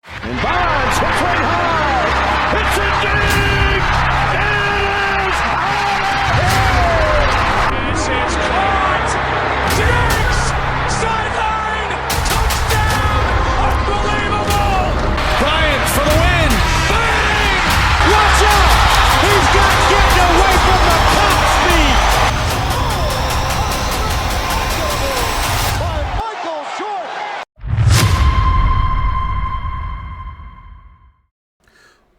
And Bonds hits right high. It's a deep. It is out of here. This is caught. Diggs. Sideline. Touchdown. Unbelievable. Bryant for the win. Bang. Watch out. He's got getting away from the top speed.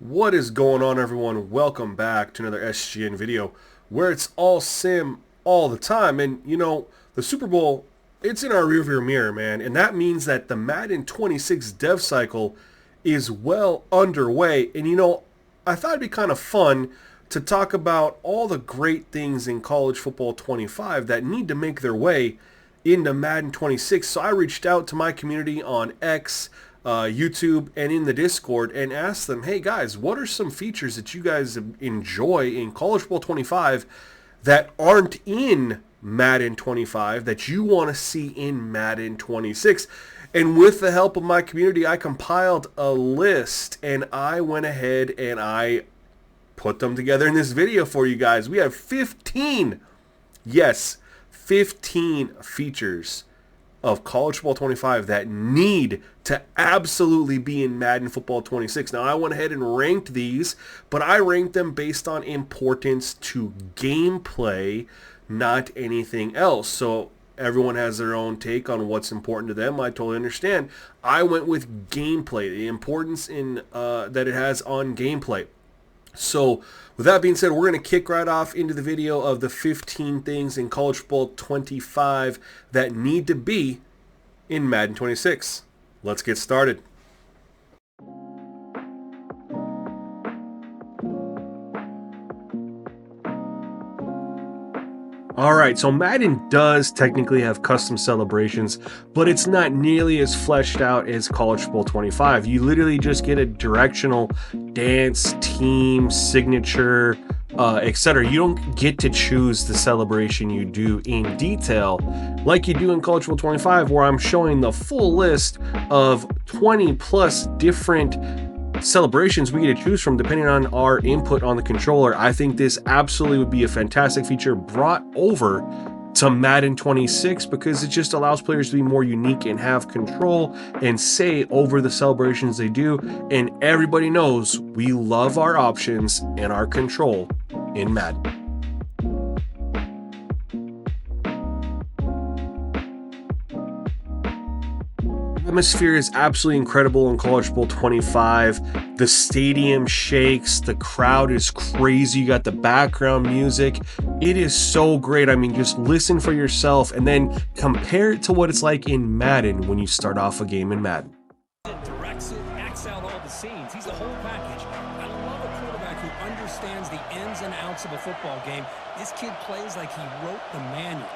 What is going on, everyone? Welcome back to another SGN video where it's all sim all the time. And you know, the Super Bowl, it's in our rearview mirror, man, and that means that the Madden 26 dev cycle is well underway. And you know, I thought it'd be kind of fun to talk about all the great things in college football 25 that need to make their way into Madden 26. So I reached out to my community on X, YouTube, and in the Discord and asked them, hey guys, what are some features that you guys enjoy in college football 25 that aren't in Madden 25 that you want to see in Madden 26? And with the help of my community, I compiled a list and I went ahead and I put them together in this video for you guys. We have 15, yes, 15 features of college football 25 that need to absolutely be in Madden football 26. Now, I went ahead and ranked these, but I ranked them based on importance to gameplay, not anything else. So everyone has their own take on what's important to them. I totally understand. I went with gameplay, the importance in that it has on gameplay. So with that being said, we're going to kick right off into the video of the 15 things in college football 25 that need to be in Madden 26. Let's get started. Alright, so Madden does technically have custom celebrations, but it's not nearly as fleshed out as college football 25. You literally just get a directional dance, team, signature, etc. You don't get to choose the celebration you do in detail like you do in college football 25, where I'm showing the full list of 20 plus different celebrations we get to choose from depending on our input on the controller. I think this absolutely would be a fantastic feature brought over to Madden 26 because it just allows players to be more unique and have control and say over the celebrations they do. And everybody knows we love our options and our control in Madden. Atmosphere is absolutely incredible in college football 25. The stadium shakes, the crowd is crazy, you got the background music. It is so great. I mean, just listen for yourself and then compare it to what it's like in Madden when you start off a game in Madden. Directs it, acts out all the scenes. He's the whole package. I love a quarterback who understands the ins and outs of a football game. This kid plays like he wrote the manual.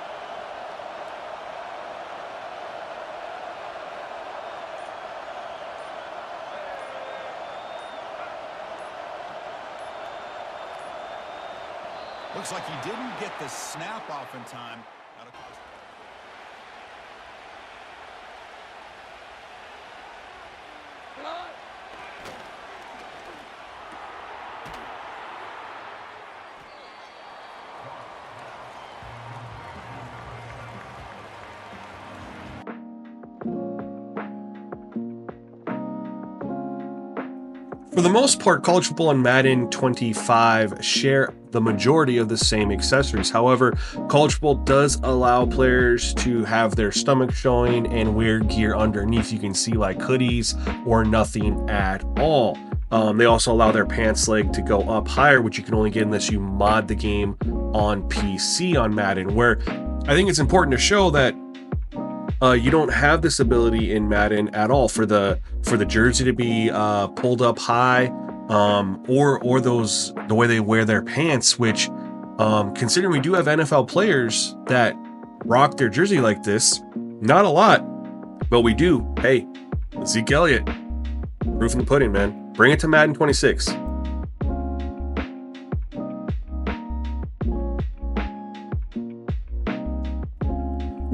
Looks like he didn't get the snap off in time. For the most part, college football and Madden 25 share the majority of the same accessories. However, college football does allow players to have their stomach showing and wear gear underneath. You can see like hoodies or nothing at all. They also allow their pants leg to go up higher, which you can only get unless you mod the game on PC on Madden, where I think it's important to show that you don't have this ability in Madden at all for the jersey to be pulled up high, or the way they wear their pants, which considering we do have NFL players that rock their jersey like this, not a lot, but we do. Hey, Zeke Elliott, proof in the pudding, man. Bring it to Madden 26.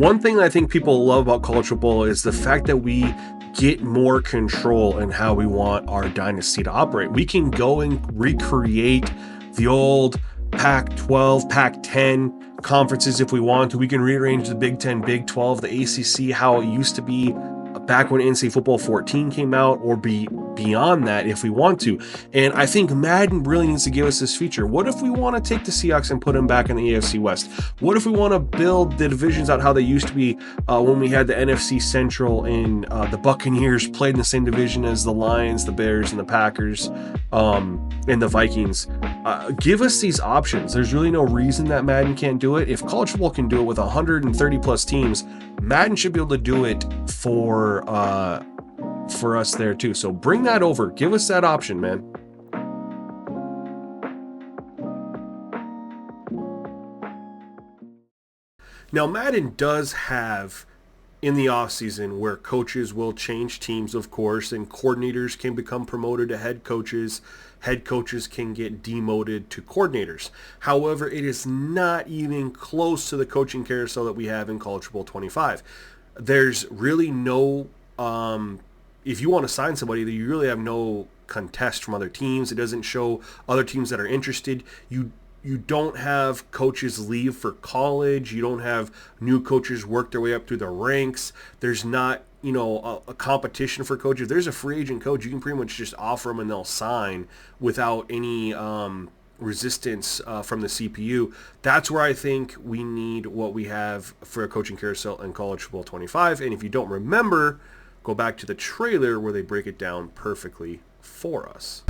One thing I think people love about college football is the fact that we get more control in how we want our dynasty to operate. We can go and recreate the old Pac-12, Pac-10 conferences if we want to. We can rearrange the Big 10, Big 12, the ACC, how it used to be back when NCAA Football 14 came out, or beyond that if we want to. And I think Madden really needs to give us this feature. What if we want to take the Seahawks and put them back in the AFC West? What if we want to build the divisions out how they used to be when we had the NFC Central and the Buccaneers played in the same division as the Lions, the Bears, and the Packers, and the Vikings? Give us these options. There's really no reason that Madden can't do it. If college football can do it with 130 plus teams, Madden should be able to do it for us there too. So bring that over. Give us that option, man. Now, Madden does have in the offseason where coaches will change teams, of course, and coordinators can become promoted to head coaches. Head coaches can get demoted to coordinators. However, it is not even close to the coaching carousel that we have in College Football 25. There's really no, if you want to sign somebody, you really have no contest from other teams. It doesn't show other teams that are interested. You don't have coaches leave for college. You don't have new coaches work their way up through the ranks. There's not, a competition for coaches. If there's a free agent coach, you can pretty much just offer them and they'll sign without any resistance from the CPU. That's where I think we need what we have for a coaching carousel in College Football 25. And if you don't remember, go back to the trailer where they break it down perfectly for us.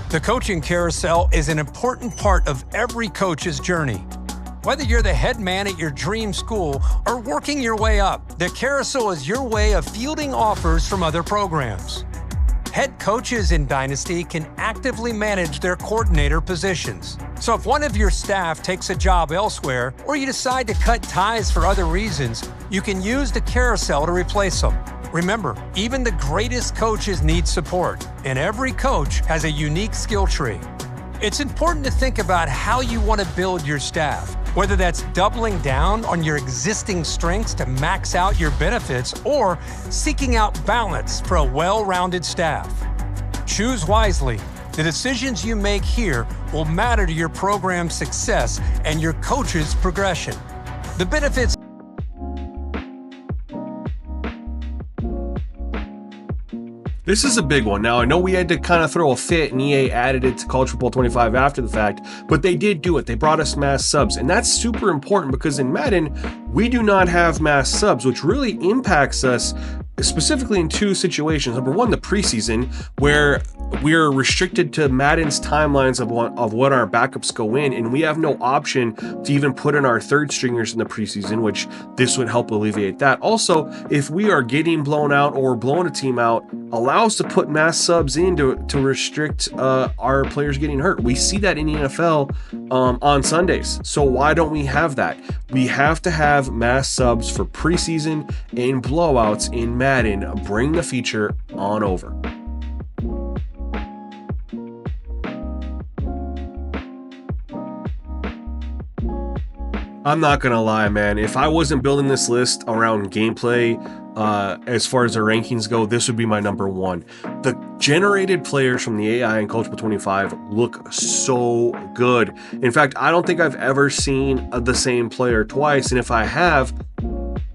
The coaching carousel is an important part of every coach's journey. Whether you're the head man at your dream school or working your way up, the carousel is your way of fielding offers from other programs. Head coaches in Dynasty can actively manage their coordinator positions. So if one of your staff takes a job elsewhere, or you decide to cut ties for other reasons, you can use the carousel to replace them. Remember, even the greatest coaches need support, and every coach has a unique skill tree. It's important to think about how you want to build your staff, whether that's doubling down on your existing strengths to max out your benefits or seeking out balance for a well-rounded staff. Choose wisely. The decisions you make here will matter to your program's success and your coach's progression. The benefits This is a big one. Now, I know we had to kind of throw a fit and EA added it to College Football 25 after the fact, but they did do it. They brought us mass subs, and that's super important because in Madden, we do not have mass subs, which really impacts us specifically in two situations. Number one, the preseason, where we're restricted to Madden's timelines of what our backups go in, and we have no option to even put in our third stringers in the preseason, which this would help alleviate that. Also, if we are getting blown out or blowing a team out, allow us to put mass subs in to restrict our players getting hurt. We see that in the NFL on Sundays. So why don't we have that? We have to have mass subs for preseason and blowouts in Madden. Bring the feature on over. I'm not gonna lie, man. If I wasn't building this list around gameplay, as far as the rankings go, this would be my number one. The generated players from the AI in College Football 25 look so good. In fact, I don't think I've ever seen the same player twice, and if I have,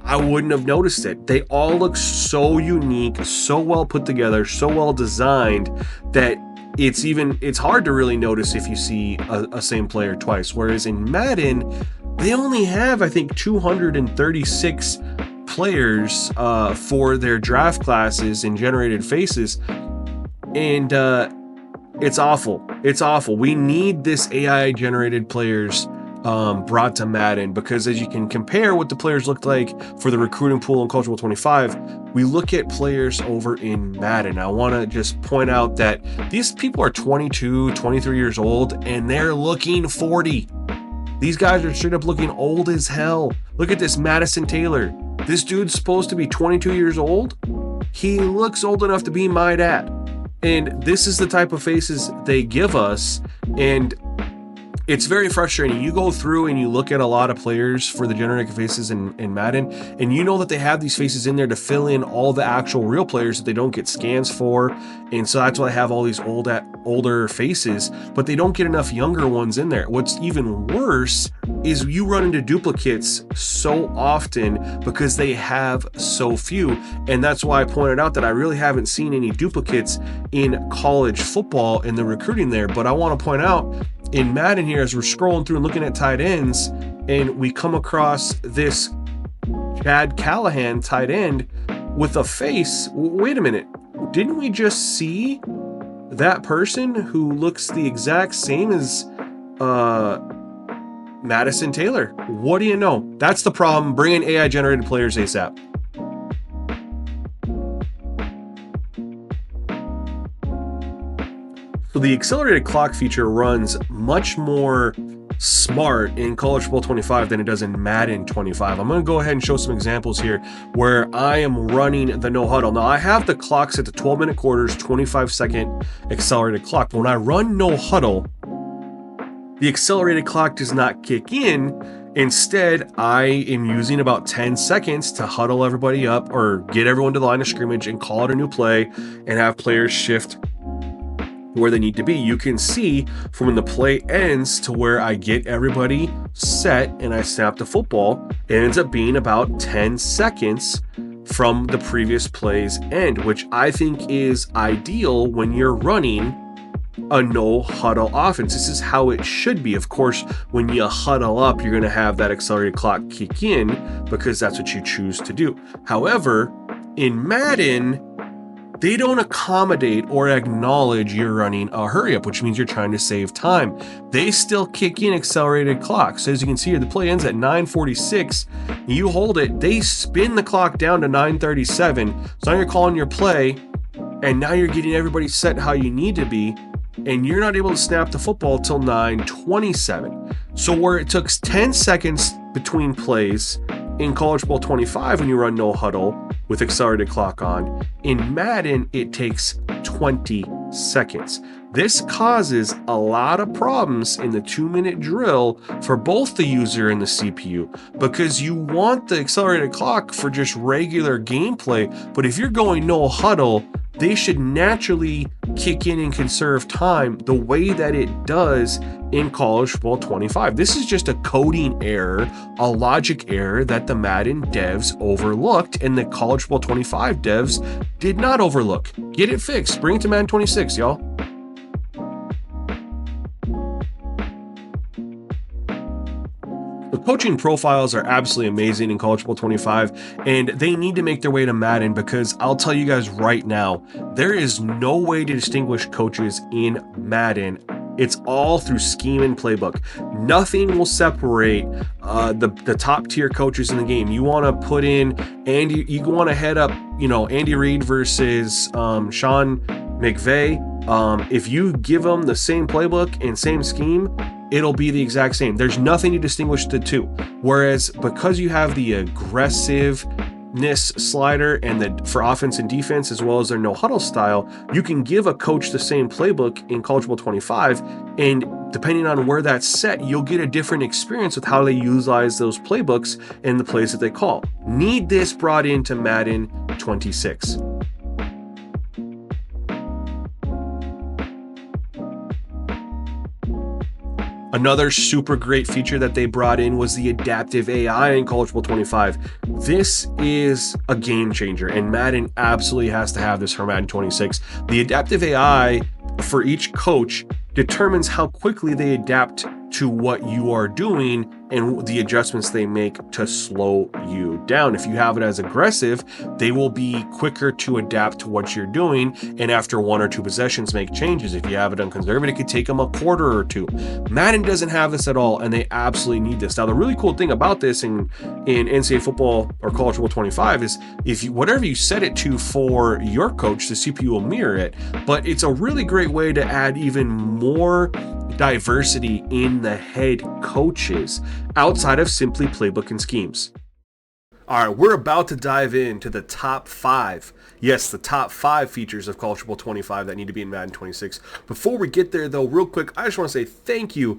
I wouldn't have noticed it. They all look so unique, so well put together, so well designed that it's hard to really notice if you see a same player twice. Whereas in Madden, they only have, I think, 236 players for their draft classes and generated faces, and it's awful. It's awful. We need this AI generated players brought to Madden, because as you can compare what the players looked like for the recruiting pool in College Football 25, we look at players over in Madden. I want to just point out that these people are 22, 23 years old, and they're looking 40. These guys are straight up looking old as hell. Look at this Madison Taylor. This dude's supposed to be 22 years old. He looks old enough to be my dad. And this is the type of faces they give us. And It's very frustrating. You go through and you look at a lot of players for the generated faces in Madden, and you know that they have these faces in there to fill in all the actual real players that they don't get scans for, and so that's why they have all these older faces, but they don't get enough younger ones in there. What's even worse is you run into duplicates so often because they have so few, and that's why I pointed out that I really haven't seen any duplicates in college football in the recruiting there. But I want to point out in Madden here, as we're scrolling through and looking at tight ends, and we come across this Chad Callahan tight end with a face. Wait a minute, didn't we just see that person who looks the exact same as Madison Taylor? What do you know? That's the problem. Bring in AI generated players ASAP. So the accelerated clock feature runs much more smart in College Football 25 than it does in Madden 25. I'm going to go ahead and show some examples here where I am running the no huddle. Now I have the clock set to 12-minute quarters, 25-second accelerated clock. But when I run no huddle, the accelerated clock does not kick in. Instead, I am using about 10 seconds to huddle everybody up or get everyone to the line of scrimmage and call it a new play and have players shift where they need to be. You can see from when the play ends to where I get everybody set and I snap the football, it ends up being about 10 seconds from the previous play's end, which I think is ideal when you're running a no huddle offense. This is how it should be. Of course, when you huddle up, you're going to have that accelerated clock kick in because that's what you choose to do. However, in Madden, they don't accommodate or acknowledge you're running a hurry up, which means you're trying to save time. They still kick in accelerated clocks. So as you can see here, the play ends at 9:46. You hold it, they spin the clock down to 9:37. So now you're calling your play, and now you're getting everybody set how you need to be, and you're not able to snap the football till 9:27. So where it took 10 seconds between plays in College Football 25 when you run no huddle with accelerated clock on, in Madden it takes 20 seconds. This causes a lot of problems in the 2-minute drill for both the user and the CPU, because you want the accelerated clock for just regular gameplay, but if you're going no huddle, they should naturally kick in and conserve time the way that it does in College Football 25. This is just a coding error, a logic error that the Madden devs overlooked and the College Football 25 devs did not overlook. Get it fixed. Bring it to Madden 26, y'all. The coaching profiles are absolutely amazing in College Football 25, and they need to make their way to Madden, because I'll tell you guys right now, there is no way to distinguish coaches in Madden. It's all through scheme and playbook. Nothing will separate the top tier coaches in the game. You want to put in Andy, you want to head up, Andy Reid versus Sean McVay. If you give them the same playbook and same scheme, it'll be the exact same. There's nothing to distinguish the two. Whereas because you have the aggressiveness slider and for offense and defense, as well as their no huddle style, you can give a coach the same playbook in College Football 25, and depending on where that's set, you'll get a different experience with how they utilize those playbooks and the plays that they call. Need this brought into Madden 26. Another super great feature that they brought in was the adaptive AI in College Football 25. This is a game changer, and Madden absolutely has to have this for Madden 26. The adaptive AI for each coach determines how quickly they adapt to what you are doing and the adjustments they make to slow you down. If you have it as aggressive, they will be quicker to adapt to what you're doing, and after 1 or 2 possessions make changes. If you have it on conservative, it could take them a quarter or 2. Madden doesn't have this at all, and they absolutely need this. Now, the really cool thing about this in NCAA football or College Football 25 is whatever you set it to for your coach, the CPU will mirror it, but it's a really great way to add even more diversity in the head coaches outside of simply playbook and schemes. All right, we're about to dive into the top 5. Yes, the top 5 features of College Football 25 that need to be in Madden 26. Before we get there, though, real quick, I just want to say thank you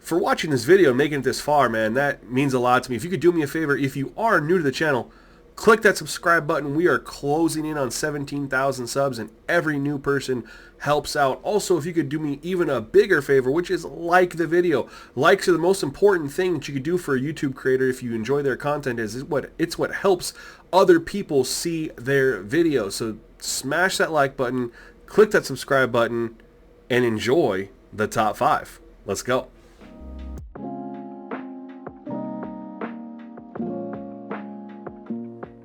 for watching this video and making it this far, man. That means a lot to me. If you could do me a favor, if you are new to the channel, click that subscribe button. We are closing in on 17,000 subs, and every new person helps out. Also, if you could do me even a bigger favor, which is like the video. Likes are the most important thing that you could do for a YouTube creator if you enjoy their content. It's what helps other people see their videos. So smash that like button, click that subscribe button, and enjoy the top 5. Let's go.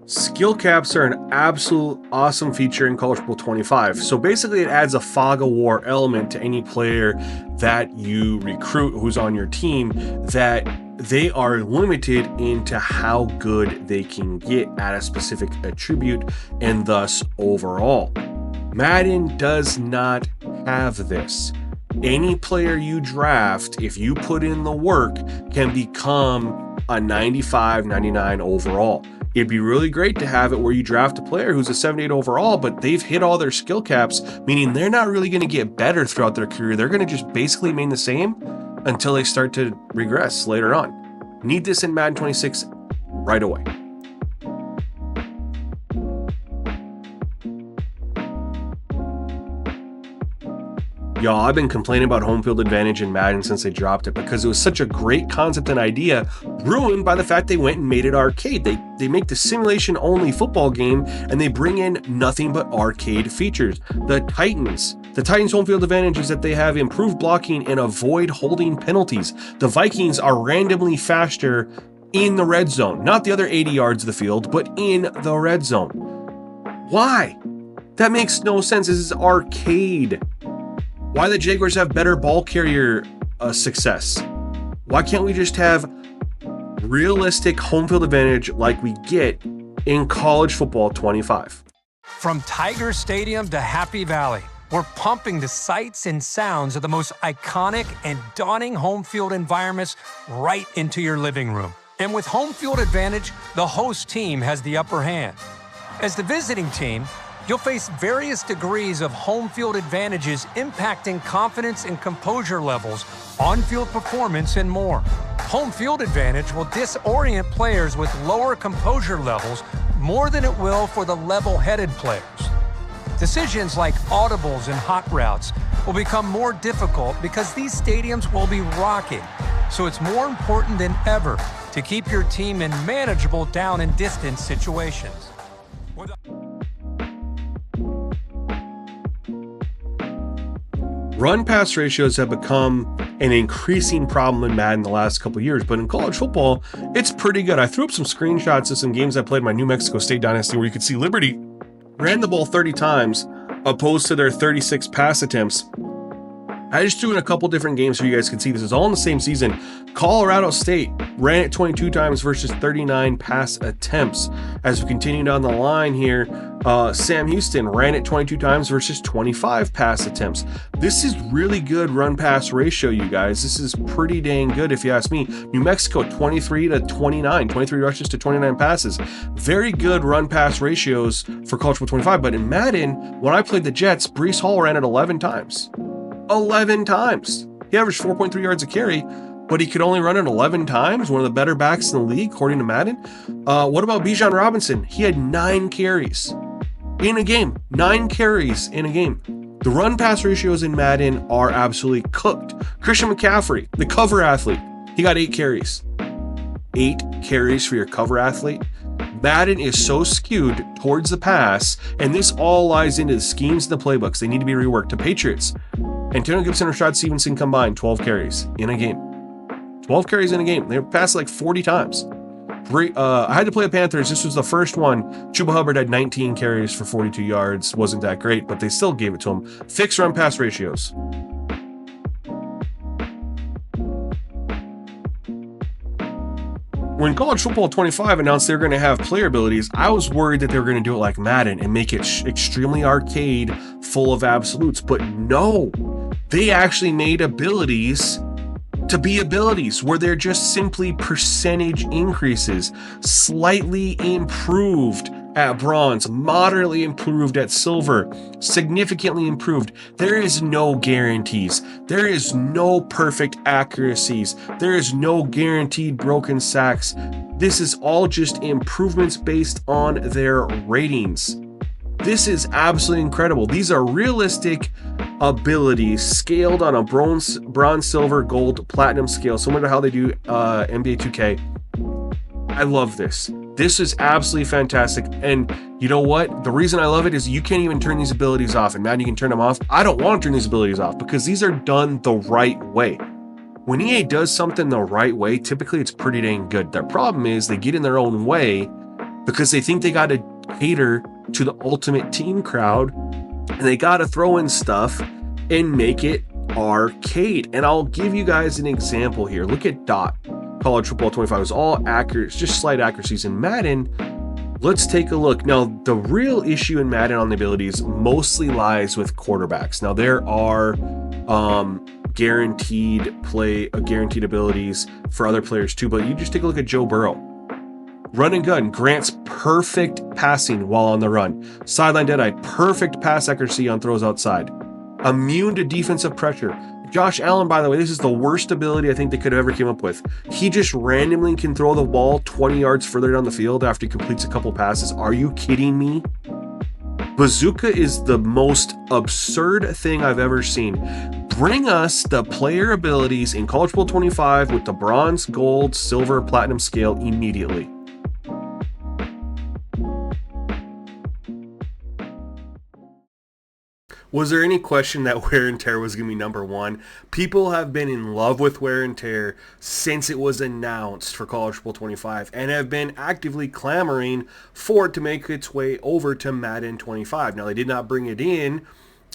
Skill caps are an absolute awesome feature in College Football 25. So basically it adds a fog of war element to any player that you recruit who's on your team, that they are limited into how good they can get at a specific attribute and thus overall. Madden does not have this. Any player you draft, if you put in the work, can become a 95, 99 overall. It'd be really great to have it where you draft a player who's a 78 overall, but they've hit all their skill caps, meaning they're not really going to get better throughout their career. They're going to just basically remain the same until they start to regress later on. Need this in Madden 26 right away. Y'all, I've been complaining about home field advantage in Madden since they dropped it because it was such a great concept and idea, ruined by the fact they went and made it arcade. They make the simulation-only football game and they bring in nothing but arcade features. The Titans home field advantage is that they have improved blocking and avoid holding penalties. The Vikings are randomly faster in the red zone, not the other 80 yards of the field, but in the red zone. Why? That makes no sense. This is arcade. Why the Jaguars have better ball carrier success? Why can't we just have realistic home field advantage like we get in College Football 25? From Tiger Stadium to Happy Valley, we're pumping the sights and sounds of the most iconic and daunting home field environments right into your living room. And with home field advantage, the host team has the upper hand. As the visiting team, you'll face various degrees of home field advantages impacting confidence and composure levels, on-field performance, and more. Home field advantage will disorient players with lower composure levels more than it will for the level-headed players. Decisions like audibles and hot routes will become more difficult because these stadiums will be rocking, so it's more important than ever to keep your team in manageable down and distance situations. Run-pass ratios have become an increasing problem in Madden the last couple of years, but in college football, it's pretty good. I threw up some screenshots of some games I played in my New Mexico State Dynasty where you could see Liberty ran the ball 30 times opposed to their 36 pass attempts. I just threw in a couple different games so you guys can see this is all in the same season. Colorado State ran it 22 times versus 39 pass attempts. As we continue down the line here, Sam Houston ran it 22 times versus 25 pass attempts. This is really good run-pass ratio, you guys. This is pretty dang good if you ask me. New Mexico 23 to 29, 23 rushes to 29 passes. Very good run-pass ratios for College Football 25, but in Madden, when I played the Jets, Breece Hall ran it 11 times. 11 times. He averaged 4.3 yards a carry, but he could only run it 11 times. One of the better backs in the league, according to Madden. What about Bijan Robinson? He had 9 carries in a game. 9 carries in a game. The run-pass ratios in Madden are absolutely cooked. Christian McCaffrey, the cover athlete, he got 8 carries. 8 carries for your cover athlete. Madden is so skewed towards the pass, and this all lies into the schemes and the playbooks. They need to be reworked. To Patriots, Antonio Gibson and Rashad Stevenson combined 12 carries in a game. 12 carries in a game. They passed like 40 times. I had to play the Panthers. This was the first one. Chuba Hubbard had 19 carries for 42 yards. Wasn't that great, but they still gave it to him. Fixed run pass ratios. When College Football 25 announced they were going to have player abilities, I was worried that they were going to do it like Madden and make it extremely arcade, full of absolutes. But no, they actually made abilities to be abilities where they're just simply percentage increases, slightly improved at bronze, moderately improved at silver, significantly improved. There is no guarantees. There is no perfect accuracies. There is no guaranteed broken sacks. This is all just improvements based on their ratings. This is absolutely incredible. These are realistic abilities scaled on a bronze, silver, gold, platinum scale, similar to how they do NBA 2K. I love this. This is absolutely fantastic. And you know what? The reason I love it is you can't even turn these abilities off. And man, you can turn them off. I don't want to turn these abilities off because these are done the right way. When EA does something the right way, typically it's pretty dang good. Their problem is they get in their own way because they think they got to cater to the ultimate team crowd, and they got to throw in stuff and make it arcade. And I'll give you guys an example here. Look at DOT. College Football 25 is all accurate, just slight accuracies. In Madden, let's take a look. Now, the real issue in Madden on the abilities mostly lies with quarterbacks. Now, there are guaranteed abilities for other players too, but you just take a look at Joe Burrow. Run and gun grants perfect passing while on the run. Sideline deadeye, perfect pass accuracy on throws outside. Immune to defensive pressure. Josh Allen, by the way, this is the worst ability I think they could have ever came up with. He just randomly can throw the ball 20 yards further down the field after he completes a couple passes. Are you kidding me? Bazooka is the most absurd thing I've ever seen. Bring us the player abilities in College Football 25 with the bronze, gold, silver, platinum scale immediately. Was there any question that wear and tear was going to be number one? People have been in love with wear and tear since it was announced for College Football 25 and have been actively clamoring for it to make its way over to Madden 25. Now, they did not bring it in.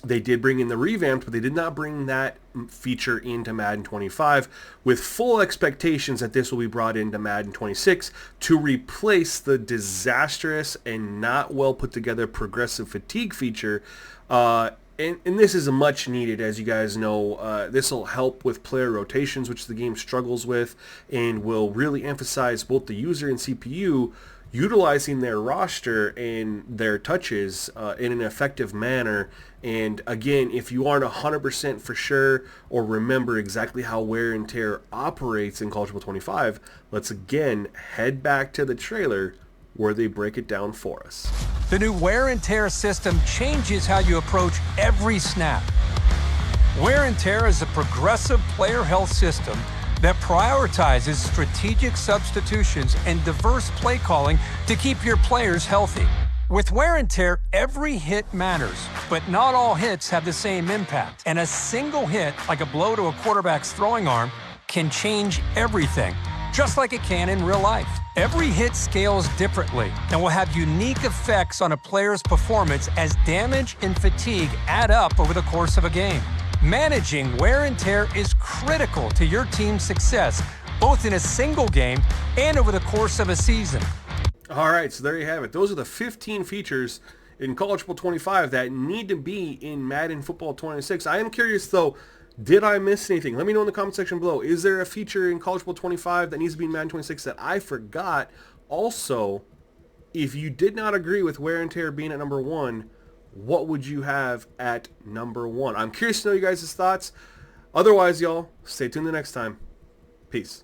They did bring in the revamped, but they did not bring that feature into Madden 25 with full expectations that this will be brought into Madden 26 to replace the disastrous and not well put together progressive fatigue feature. And this is a much needed, as you guys know. This will help with player rotations, which the game struggles with, and will really emphasize both the user and CPU utilizing their roster and their touches in an effective manner. And again, if you aren't 100% for sure or remember exactly how wear and tear operates in College Football 25, let's again head back to the trailer where they break it down for us. The new wear and tear system changes how you approach every snap. Wear and tear is a progressive player health system that prioritizes strategic substitutions and diverse play calling to keep your players healthy. With wear and tear, every hit matters, but not all hits have the same impact. And a single hit, like a blow to a quarterback's throwing arm, can change everything, just like it can in real life. Every hit scales differently and will have unique effects on a player's performance as damage and fatigue add up over the course of a game. Managing wear and tear is critical to your team's success, both in a single game and over the course of a season. All right, so there you have it. Those are the 15 features in College Football 25 that need to be in Madden Football 26. I am curious, though, did I miss anything? Let me know in the comment section below. Is there a feature in College Football 25 that needs to be in Madden 26 that I forgot? Also, if you did not agree with wear and tear being at number one, what would you have at number one? I'm curious to know you guys' thoughts. Otherwise, y'all, stay tuned the next time. Peace.